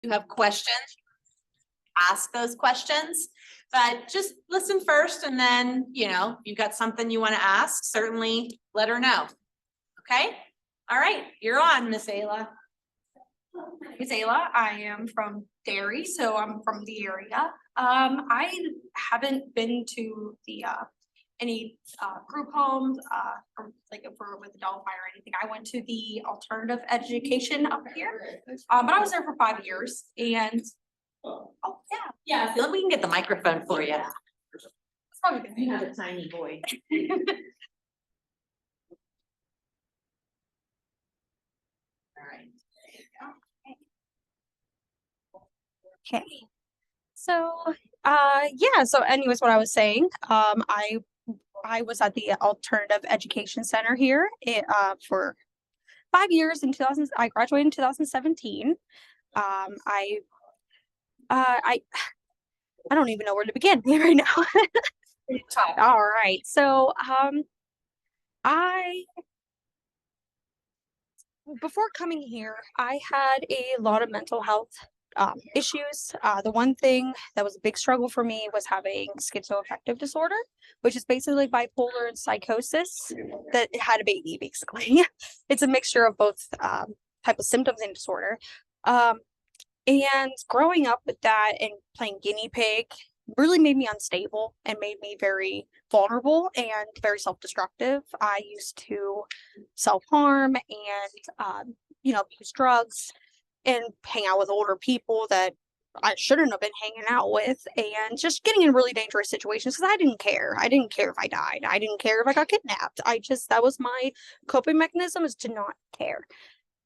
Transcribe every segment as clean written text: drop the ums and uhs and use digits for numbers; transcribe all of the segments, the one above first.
you have questions, ask those questions, but just listen first. And then, you know, if you've got something you want to ask, certainly let her know. Okay. All right. You're on, Miss Ayla. My name is Ayla. I am from Derry, so I'm from the area. I haven't been to the any group homes or like if we're with Adelphi or anything. I went to the alternative education up here, but I was there for 5 years. And oh Yeah, I feel like we can get the microphone for you. it's probably good. You have a tiny voice. All right. Okay. So, yeah, so anyways, what I was saying, I was at the Alternative Education Center here for 5 years in 2000. I graduated in 2017. I I don't even know where to begin right now. All right. So, I before coming here, I had a lot of mental health issues. The one thing that was a big struggle for me was having schizoaffective disorder, which is basically bipolar and psychosis that had a baby, basically. It's a mixture of both type of symptoms and disorder. And growing up with that and playing guinea pig really made me unstable and made me very vulnerable and very self-destructive. I used to self-harm and use drugs and hang out with older people that I shouldn't have been hanging out with, and just getting in really dangerous situations because I didn't care. I didn't care if I died. I didn't care if I got kidnapped. That was my coping mechanism, is to not care.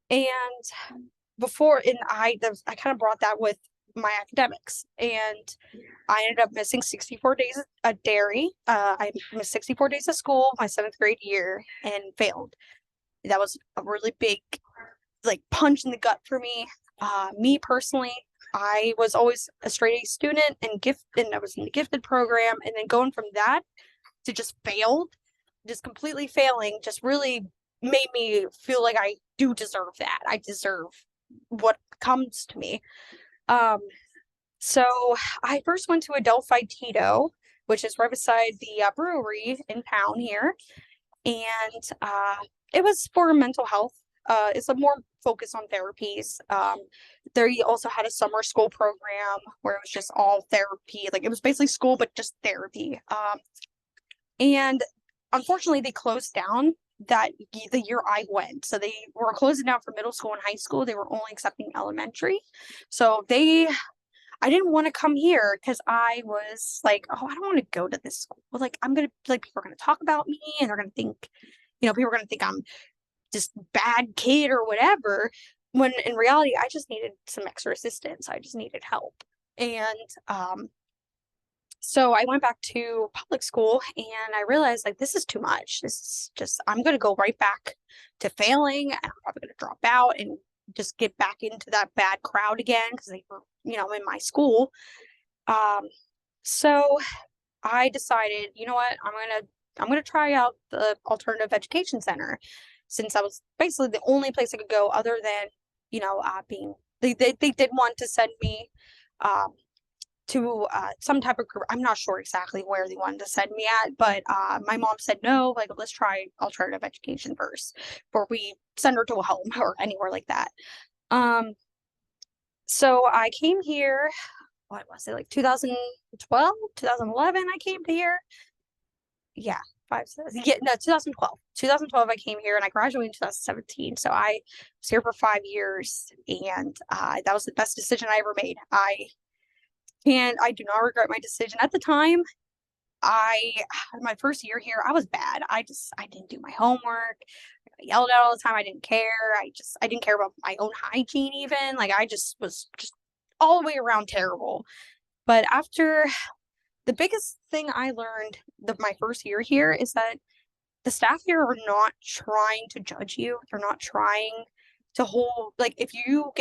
And I kind of brought that with my academics, and I ended up missing 64 days at Derry. I missed 64 days of school my 7th grade year and failed. That was a really big punch in the gut for me. Me personally, I was always a straight A student and I was in the gifted program, and then going from that to just completely failing, just really made me feel like I do deserve that. I deserve what comes to me. So I first went to Adelphi Tito, which is right beside the brewery in town here, and it was for mental health. It's a more focus on therapies. They also had a summer school program where it was just all therapy. Like, it was basically school, but just therapy. And unfortunately, they closed down the year I went. So they were closing down for middle school and high school. They were only accepting elementary. So I didn't want to come here because I was like, oh, I don't want to go to this school. Like, people are gonna talk about me, and they're gonna think, people are gonna think I'm just bad kid or whatever. When in reality, I just needed some extra assistance. I just needed help. And so I went back to public school, and I realized, like, this is too much. This is just, I'm going to go right back to failing, and I'm probably going to drop out and just get back into that bad crowd again because they were, in my school. So I decided, you know what, I'm going to try out the Alternative Education Center, since that was basically the only place I could go other than, they did want to send me, to some type of group. I'm not sure exactly where they wanted to send me at, but my mom said no, like, let's try alternative education first before we send her to a home or anywhere like that. So I came here, what was it, like 2012, 2011 I came to here. Yeah, 2012. 2012 I came here, and I graduated in 2017. So I was here for 5 years, and that was the best decision I ever made. I do not regret my decision. At the time, my first year here, I was bad. I didn't do my homework. I yelled at all the time. I didn't care. I didn't care about my own hygiene even. Like, I just was just all the way around terrible. But after, the biggest thing I learned my first year here is that the staff here are not trying to judge you. They're not trying to hold, like, if you're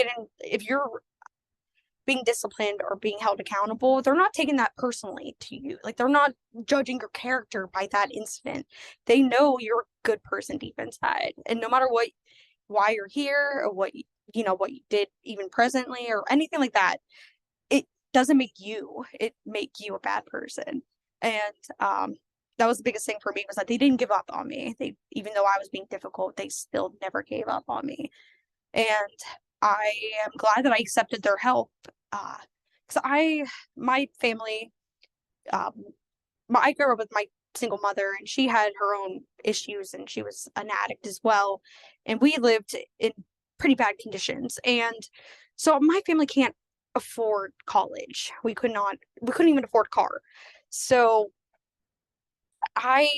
being disciplined or being held accountable, they're not taking that personally to you. Like, they're not judging your character by that incident. They know you're a good person deep inside. And no matter why you're here or what you know, what you did even presently or anything like that, it doesn't make you, it make you a bad person. And that was the biggest thing for me, was that they didn't give up on me. They, even though I was being difficult, they still never gave up on me. And I am glad that I accepted their help. Because my family, um, I grew up with my single mother, and she had her own issues, and she was an addict as well. And we lived in pretty bad conditions. And so my family can't afford college. We couldn't even afford a car. So I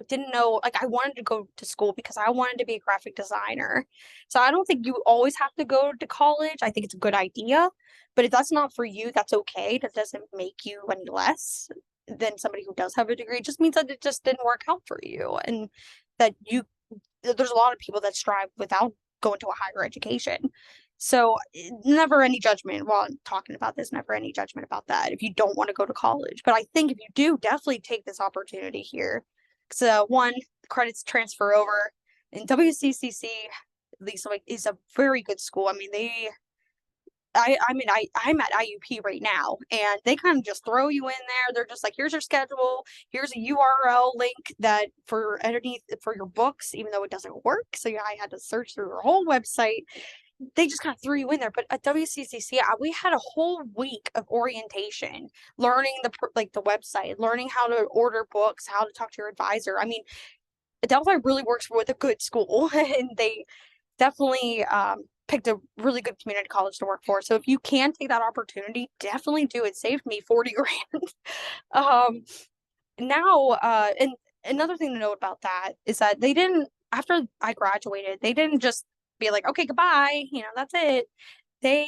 didn't know, like, I wanted to go to school because I wanted to be a graphic designer. So I don't think you always have to go to college. I think it's a good idea, but if that's not for you, that's okay. That doesn't make you any less than somebody who does have a degree. It just means that it just didn't work out for you, and that there's a lot of people that strive without going to a higher education. So never any judgment while I'm talking about this, never any judgment about that if you don't want to go to college. But I think if you do, definitely take this opportunity here. So one, credits transfer over, and WCCC, at least, like, is a very good school. I mean, I'm at IUP right now, and they kind of just throw you in there. They're just like, here's your schedule, here's a URL link that for underneath for your books, even though it doesn't work. So yeah, I had to search through their whole website. They just kind of threw you in there. But at WCCC, we had a whole week of orientation, learning the website, learning how to order books, how to talk to your advisor. I mean, Delphi really works with a good school, and they definitely picked a really good community college to work for. So if you can take that opportunity, definitely do it. Saved me 40 grand. um, Now, and another thing to note about that is that they didn't, after I graduated, they didn't just be like, okay, goodbye, you know, that's it. They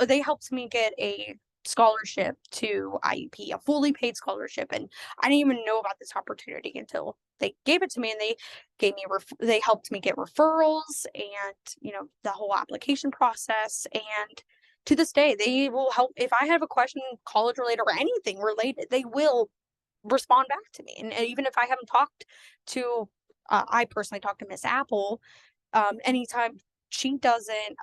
they helped me get a scholarship to IUP, a fully paid scholarship. And I didn't even know about this opportunity until they gave it to me, and they helped me get referrals and, you know, the whole application process. And to this day, they will help if I have a question, college related or anything related, they will respond back to me. And even if I haven't talked to, I personally talked to Miss Apple, anytime she doesn't,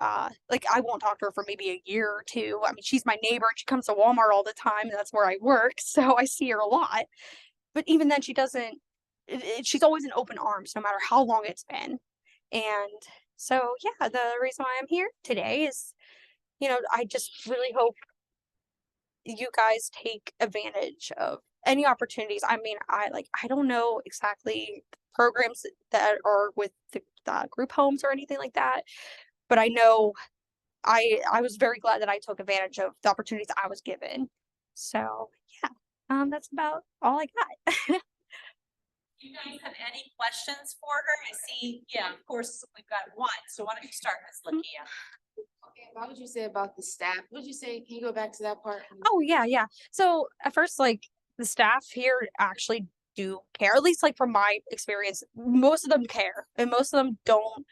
like, I won't talk to her for maybe a year or two. I mean, she's my neighbor, and she comes to Walmart all the time, and that's where I work. So I see her a lot. But even then, she doesn't, she's always in open arms, no matter how long it's been. And so, yeah, the reason why I'm here today is, you know, I just really hope you guys take advantage of any opportunities. I mean, I don't know exactly programs that are with the group homes or anything like that, but I know I was very glad that I took advantage of the opportunities I was given. So yeah, that's about all I got. You guys have any questions for her? I see, yeah, of course, we've got one. So why don't you start, Ms. Lakia? Okay, what would you say about the staff? What would you say? Can you go back to that part? Oh yeah, yeah. So at first, like, the staff here actually do care. At least, like, from my experience, most of them care, and most of them don't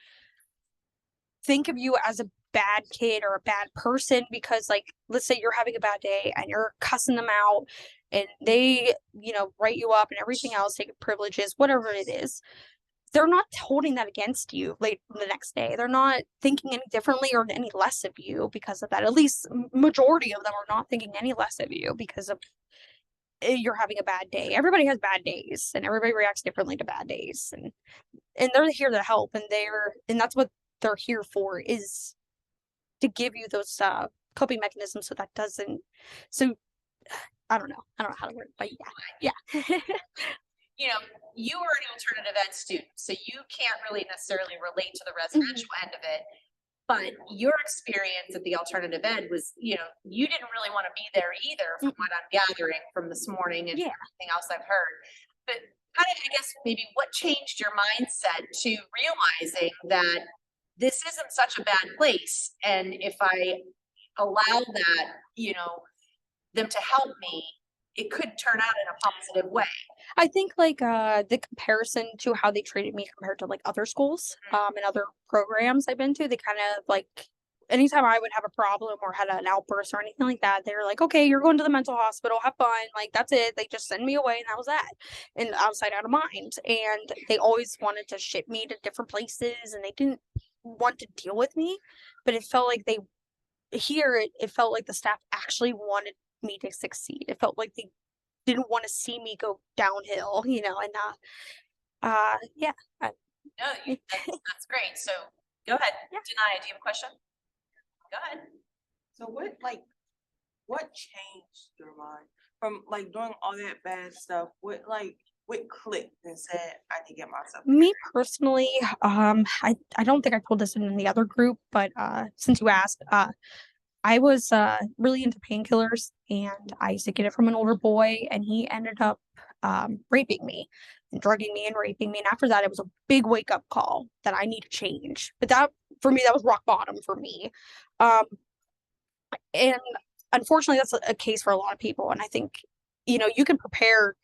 think of you as a bad kid or a bad person because, like, let's say you're having a bad day and you're cussing them out, and they, you know, write you up and everything else, take privileges, whatever it is. They're not holding that against you late the next day. They're not thinking any differently or any less of you because of that. At least majority of them are not thinking any less of you because of you're having a bad day. Everybody has bad days, and everybody reacts differently to bad days, and they're here to help, and that's what they're here for, is to give you those coping mechanisms so that doesn't, so I don't know how to word it, but yeah. You know, you are an alternative ed student, so you can't really necessarily relate to the residential end of it. But your experience at the alternative ed was, you know, you didn't really want to be there either, from what I'm gathering from this morning and Yeah. everything else I've heard. But kind of, I guess, maybe what changed your mindset to realizing that this isn't such a bad place, and if I allow that, you know, them to help me, it could turn out in a positive way. I think, like, the comparison to how they treated me compared to, like, other schools, and other programs I've been to, they kind of, like, anytime I would have a problem or had an outburst or anything like that, they were like, okay, you're going to the mental hospital, have fun. Like, that's it. They just send me away, and that was that. And outside out of mind. And they always wanted to ship me to different places, and they didn't want to deal with me, but it felt like it felt like the staff actually wanted me to succeed. It felt like they didn't want to see me go downhill, and yeah. No, that's great. So go ahead. Yeah. Denia, do you have a question? Go ahead. So what changed your mind from like doing all that bad stuff? What clicked and said I can get myself? Me personally, I don't think I told this in the other group, but since you asked, I was really into painkillers, and I used to get it from an older boy, and he ended up raping me and drugging me and raping me. And after that, it was a big wake up call that I need to change. But that, for me, that was rock bottom for me. And unfortunately, that's a case for a lot of people. And I think, you can prepare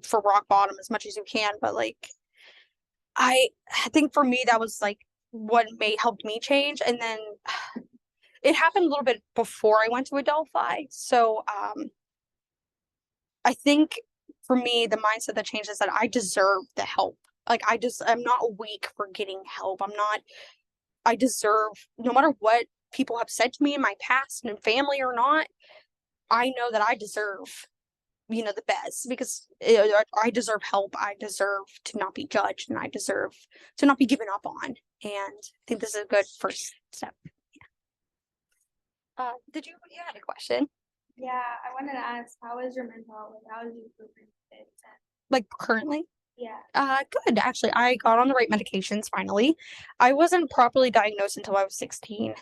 for rock bottom as much as you can, but like, I think for me, that was like what helped me change. And then it happened a little bit before I went to Adelphi. So I think for me, the mindset that changed is that I deserve the help. Like I'm not weak for getting help. I deserve, no matter what people have said to me in my past and in family or not, I know that I deserve, the best, because I deserve help. I deserve to not be judged, and I deserve to not be given up on. And I think this is a good first step. Yeah. You had a question? Yeah, I wanted to ask, how is your mental health? How is you improving it? Like currently? Yeah. Good. Actually, I got on the right medications finally. I wasn't properly diagnosed until I was 16,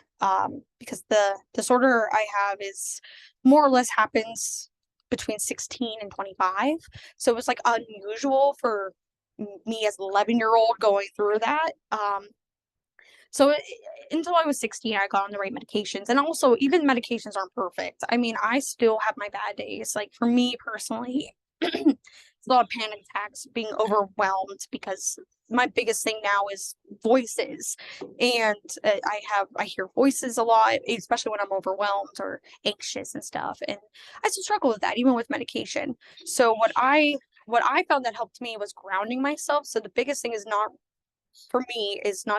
because the disorder I have is more or less happens between 16 and 25. So it was like unusual for me as an 11-year-old going through that. So until I was 16, I got on the right medications. And also, even medications aren't perfect. I mean, I still have my bad days. Like for me personally, it's a lot of panic attacks, being overwhelmed, because my biggest thing now is voices. And I hear voices a lot, especially when I'm overwhelmed or anxious and stuff. And I still struggle with that, even with medication. So what I found that helped me was grounding myself. So the biggest thing is not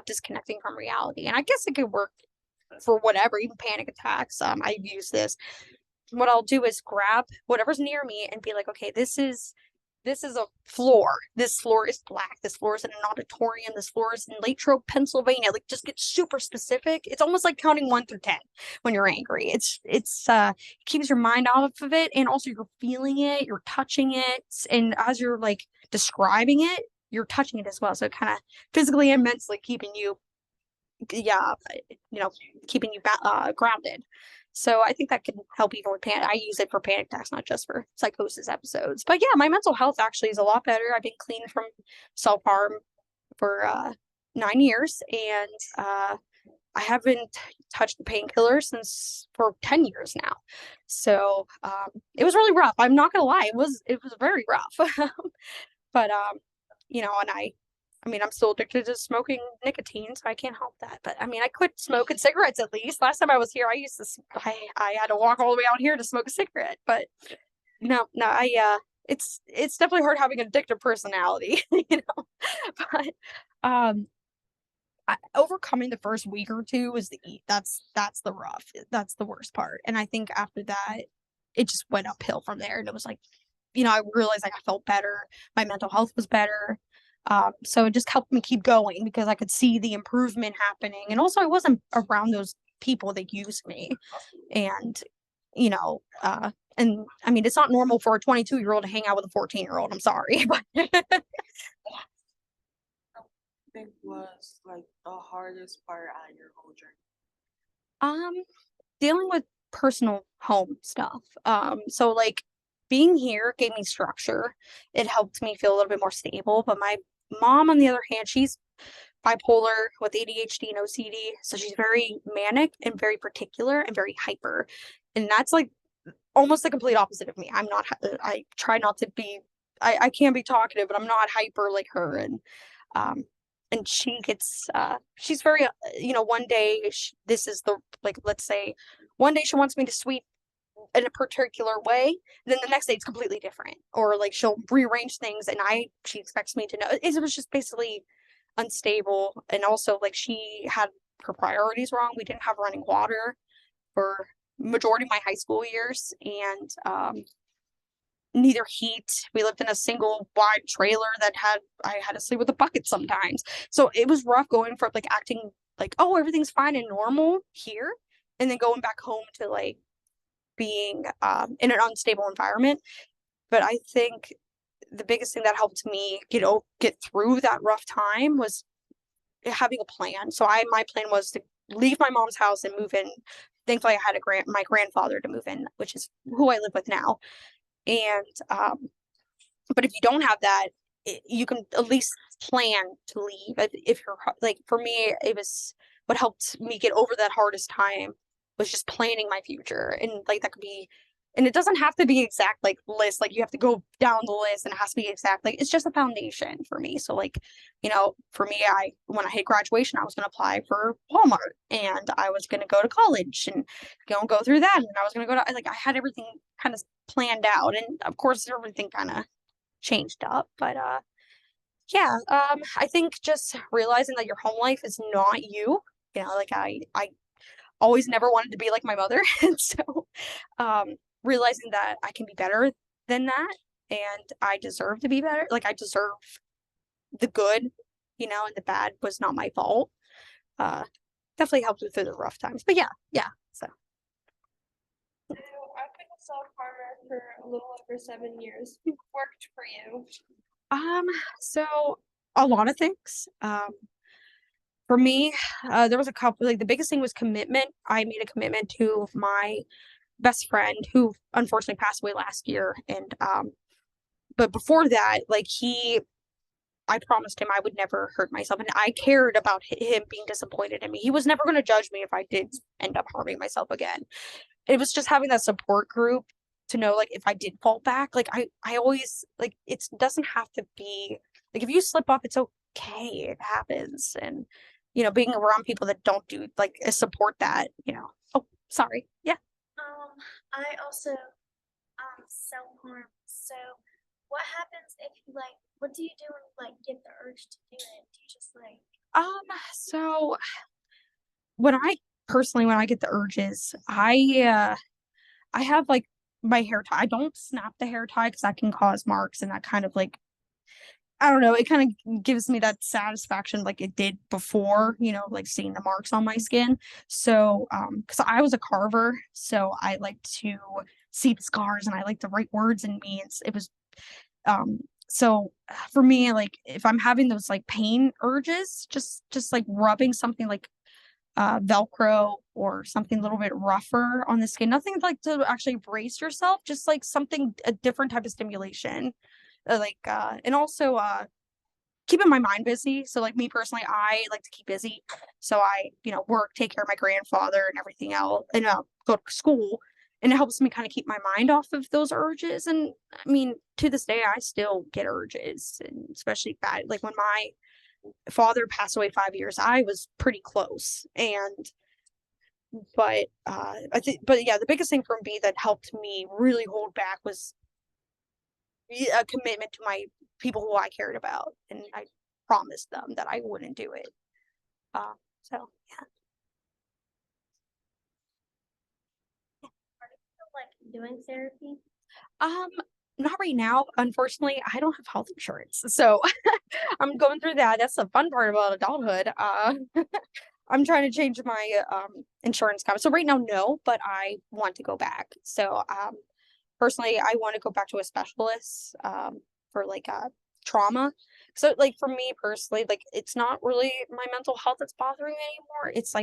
disconnecting from reality. And I guess it could work for whatever, even panic attacks. I've used this. What I'll do is grab whatever's near me and be like, okay, this is a floor. This floor is black. This floor is in an auditorium. This floor is in Latrobe, Pennsylvania. Like, just get super specific. It's almost like counting 1 through 10 when you're angry. It keeps your mind off of it, and also you're feeling it, you're touching it, and as you're like describing it, you're touching it as well. So kind of physically and mentally keeping you, keeping you grounded. So I think that can help even with panic. I use it for panic attacks, not just for psychosis episodes. But yeah, my mental health actually is a lot better. I've been clean from self-harm for 9 years, and I haven't touched the painkiller for 10 years now. So it was really rough. I'm not gonna lie, it was very rough. But and I mean, I'm still addicted to smoking nicotine, so I can't help that. But I mean, I quit smoking cigarettes at least. Last time I was here, I had to walk all the way out here to smoke a cigarette. But no, it's definitely hard having an addictive personality, But overcoming the first week or two was that's the worst part. And I think after that, it just went uphill from there. And it was like, I realized like I felt better. My mental health was better. So it just helped me keep going because I could see the improvement happening. And also I wasn't around those people that used me. And, and I mean, it's not normal for a 22-year-old to hang out with a 14-year-old. I'm sorry, but Think was like the hardest part out of your whole journey? Dealing with personal home stuff. So like being here gave me structure. It helped me feel a little bit more stable. But my mom, on the other hand, she's bipolar with ADHD and OCD. So she's very manic and very particular and very hyper. And that's like almost the complete opposite of me. I try not to be, I can be talkative, but I'm not hyper like her. And she gets, she's very, one day this is let's say one day she wants me to sweep in a particular way, then the next day it's completely different, or like she'll rearrange things and she expects me to know. It was just basically unstable, and also like she had her priorities wrong. We didn't have running water for majority of my high school years, and neither heat. We lived in a single wide trailer that I had to sleep with a bucket sometimes. So it was rough going from like acting like, oh, everything's fine and normal here, and then going back home to like being in an unstable environment. But I think the biggest thing that helped me get through that rough time was having a plan. So my plan was to leave my mom's house and move in. Thankfully, I had my grandfather to move in, which is who I live with now. And but if you don't have that, you can at least plan to leave. If you're like, for me, it was what helped me get over that hardest time was just planning my future, and like that could be. And it doesn't have to be exact like list, like you have to go down the list and it has to be exact. Like it's just a foundation for me. So like, for me, when I hit graduation, I was gonna apply for Walmart and I was gonna go to college and go through that. And I was gonna go to I had everything kind of planned out. And of course everything kind of changed up. But yeah, I think just realizing that your home life is not you. Like I always never wanted to be like my mother. And so realizing that I can be better than that and I deserve to be better. Like I deserve the good, and the bad was not my fault. Definitely helped me through the rough times. But yeah. So So I've been a self harmer for a little over 7 years. What worked for you? so a lot of things. For me, there was a couple, like the biggest thing was commitment. I made a commitment to my best friend who unfortunately passed away last year. And but before that, I promised him I would never hurt myself, and I cared about him being disappointed in me. He was never going to judge me if I did end up harming myself again. It was just having that support group to know, like, if I did fall back, like I always like it doesn't have to be like if you slip up, it's okay. It happens. And being around people that don't do support that. Oh, sorry. Yeah. I also self-harm. So what happens if you what do you do when you get the urge to do it? Do you just So when I get the urges, I have my hair tie. I don't snap the hair tie because that can cause marks, and that kind of I don't know, it kind of gives me that satisfaction like it did before, seeing the marks on my skin. So, because I was a carver, so I like to see the scars and I like to write words in me. It was, so for me, if I'm having those pain urges, just rubbing something Velcro or something a little bit rougher on the skin, nothing to actually brace yourself, just something, a different type of stimulation. And also keeping my mind busy. So me personally, I like to keep busy. So I, work, take care of my grandfather and everything else, and go to school. And it helps me kind of keep my mind off of those urges. And I mean, to this day, I still get urges, and especially bad. Like when my father passed away 5 years, I was pretty close. But yeah, the biggest thing for me that helped me really hold back was a commitment to my people who I cared about, and I promised them that I wouldn't do it. So yeah. doing therapy? Not right now. Unfortunately, I don't have health insurance, so I'm going through that. That's the fun part about adulthood. I'm trying to change my insurance coverage. So right now, no, but I want to go back. So personally, I want to go back to a specialist for trauma. So for me personally, it's not really my mental health that's bothering me anymore. It's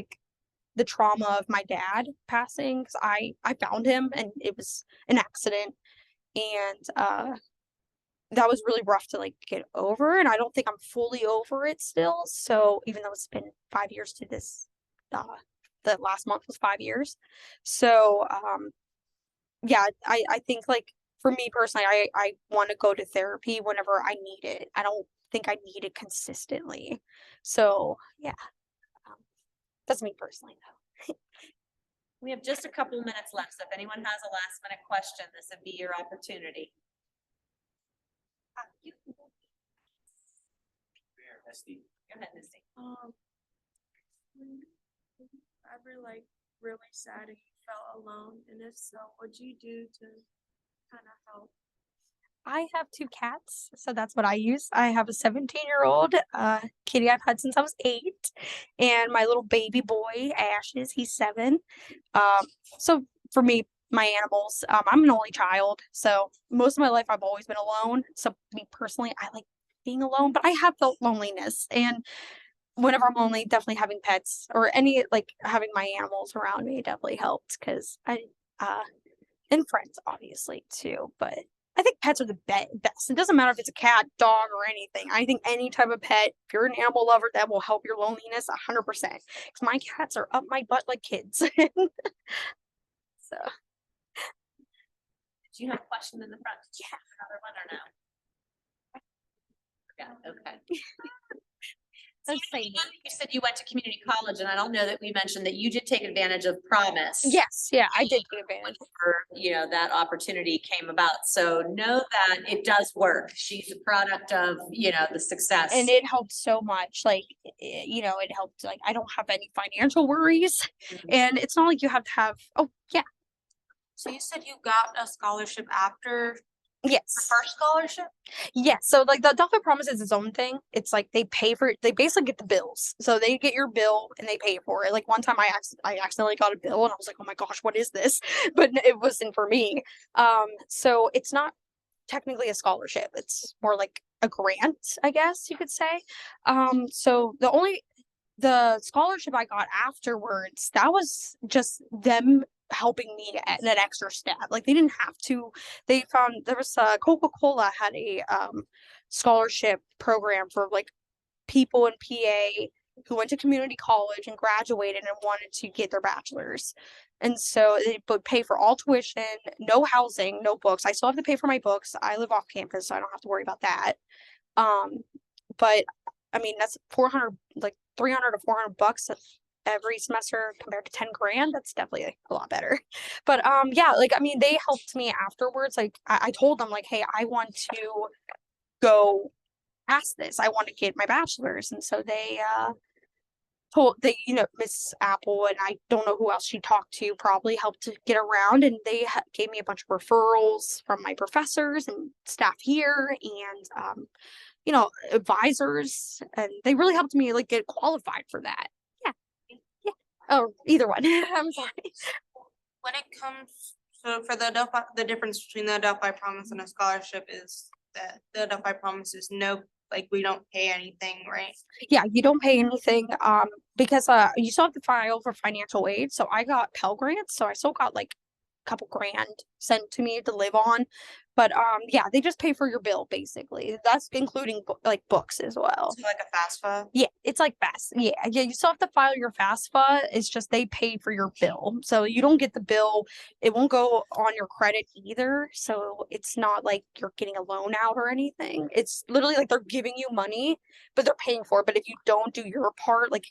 the trauma of my dad passing, because I found him and it was an accident, and that was really rough to get over, and I don't think I'm fully over it still. So even though it's been 5 years to this, the last month was 5 years. So yeah, I think for me personally, I want to go to therapy whenever I need it. I don't think I need it consistently. So yeah, that's me personally though. We have just a couple minutes left, so if anyone has a last minute question, this would be your opportunity. Go ahead, Missy. Ever like really sad and you felt alone, and if so, what'd you do to kind of help? I have two cats, so that's what I use. I have a 17-year-old kitty I've had since I was 8, and my little baby boy, Ashes, he's 7. So for me, my animals, I'm an only child, so most of my life I've always been alone. So me personally, I like being alone, but I have felt loneliness, and whenever I'm lonely, definitely having pets or any like having my animals around me definitely helped because uh and friends obviously too, but I think pets are the best. It doesn't matter if it's a cat, dog, or anything. I think any type of pet, if you're an animal lover, that will help your loneliness 100%. Because my cats are up my butt like kids. So Do you have a question in the front? Did you have another one or no? Yeah, okay. let's say You said you went to community college, and I don't know that we mentioned that you did take advantage of Promise. yes, yeah, I did take advantage. Whenever, that opportunity came about. So know that it does work. She's a product of, the success. And it helped so much. Like, it helped. Like, I don't have any financial worries, and it's not like you have to have. Oh, yeah, So you said you got a scholarship after the yes. first scholarship? Yes, so like the Delphi Promise is its own thing. It's like they pay for it. They basically get the bills. So they get your bill and they pay for it. Like one time I accidentally got a bill and I was like, oh my gosh, what is this? But it wasn't for me. So it's not technically a scholarship. It's more like a grant, I guess you could say. So the scholarship I got afterwards, that was just them helping me at that extra step. Like they didn't have to. They found there was Coca-Cola had a scholarship program for like people in PA who went to community college and graduated and wanted to get their bachelor's. And so they would pay for all tuition, no housing, no books. I still have to pay for my books. I live off campus, so I don't have to worry about that. But I mean that's 400 like 300 to 400 bucks every semester compared to 10 grand. That's definitely a lot better. But yeah, like I mean they helped me afterwards. Like I told them like, hey, I want to go past this. I want to get my bachelor's. And so they Miss Apple, and I don't know who else she talked to, probably helped to get around, and they gave me a bunch of referrals from my professors and staff here and advisors, and they really helped me like get qualified for that. Yeah. Yeah. Oh, either one. I'm sorry. When it comes, so for the difference between the Delphi Promise and a scholarship is that the Delphi Promise is no, like we don't pay anything, right? Yeah, you don't pay anything because you still have to file for financial aid. So I got Pell Grants, so I still got like a couple grand sent to me to live on. But yeah, they just pay for your bill basically. That's including like books as well. So like a FAFSA. Yeah, it's like fast. Yeah, you still have to file your FAFSA. It's just they pay for your bill. So you don't get the bill. It won't go on your credit either. So it's not like you're getting a loan out or anything. It's literally like they're giving you money, but they're paying for it. But if you don't do your part, like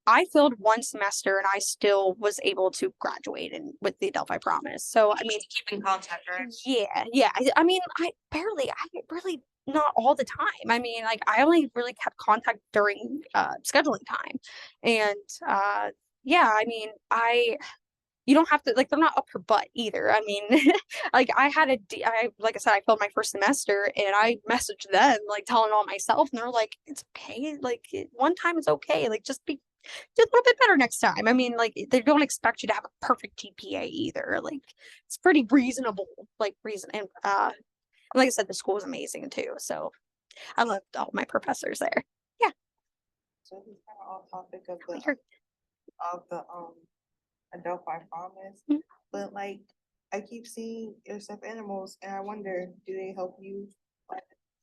I failed one semester and I still was able to graduate with the Delphi Promise. So I mean, Keep in contact, right? yeah. I mean, I really not all the time. I mean, like I only really kept contact during scheduling time. And yeah, I mean, you don't have to like they're not up your butt either. I mean, like like I said, I failed my first semester and I messaged them like telling all myself and they're like, it's okay. Like one time is okay. Like just do a little bit better next time. I mean, like they don't expect you to have a perfect GPA either. Like it's pretty reasonable, like reason. And like I said, the school is amazing too. So I loved all my professors there. Yeah. So this is kind of off topic of You're- the Adelphi Promise, Mhm. but like I keep seeing your stuffed animals, and I wonder, do they help you?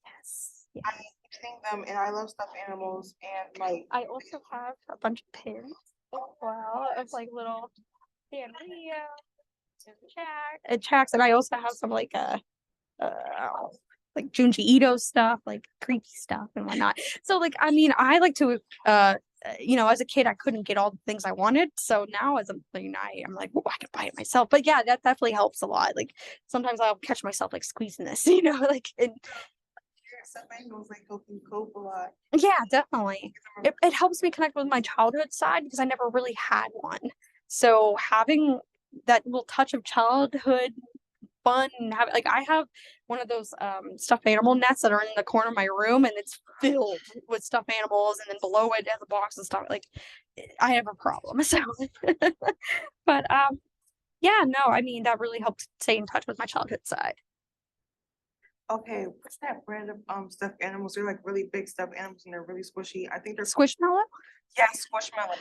Yes. Yeah. I keep seeing them, and I love stuffed animals, and like I also have a bunch of pins as well of like little Sanria, Chacks, and I also have some like like Junji Ito stuff, like creepy stuff and whatnot. So like I mean I like to as a kid I couldn't get all the things I wanted. So now as I'm like, oh, I can buy it myself. But yeah, that definitely helps a lot. Like sometimes I'll catch myself like squeezing this, like and stuffed animals like help you cope a lot. Yeah, definitely. It helps me connect with my childhood side because I never really had one. So having that little touch of childhood fun and have like I have one of those stuffed animal nets that are in the corner of my room and it's filled with stuffed animals and then below it has a box of stuff like I have a problem. So but yeah, no, I mean that really helps stay in touch with my childhood side. Okay, what's that brand of stuffed animals? They're like really big stuffed animals and they're really squishy. I think they're Squishmallow? yeah, squishmallow.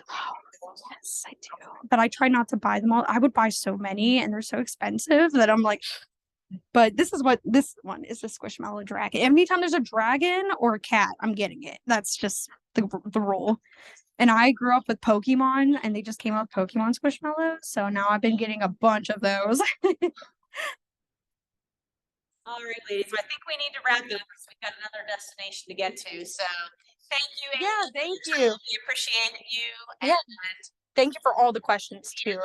Yes, I do. But I try not to buy them all. I would buy so many and they're so expensive that I'm like, but this is what this one is, the Squishmallow dragon. Anytime there's a dragon or a cat, I'm getting it. That's just the rule. And I grew up with Pokemon and they just came out with Pokemon Squishmallows. So now I've been getting a bunch of those. All right, ladies, I think we need to wrap it up because we've got another destination to get to. So thank you. Yeah, Amy, for thank your you. time. We appreciate you. Yeah. And Thank you for all the questions too.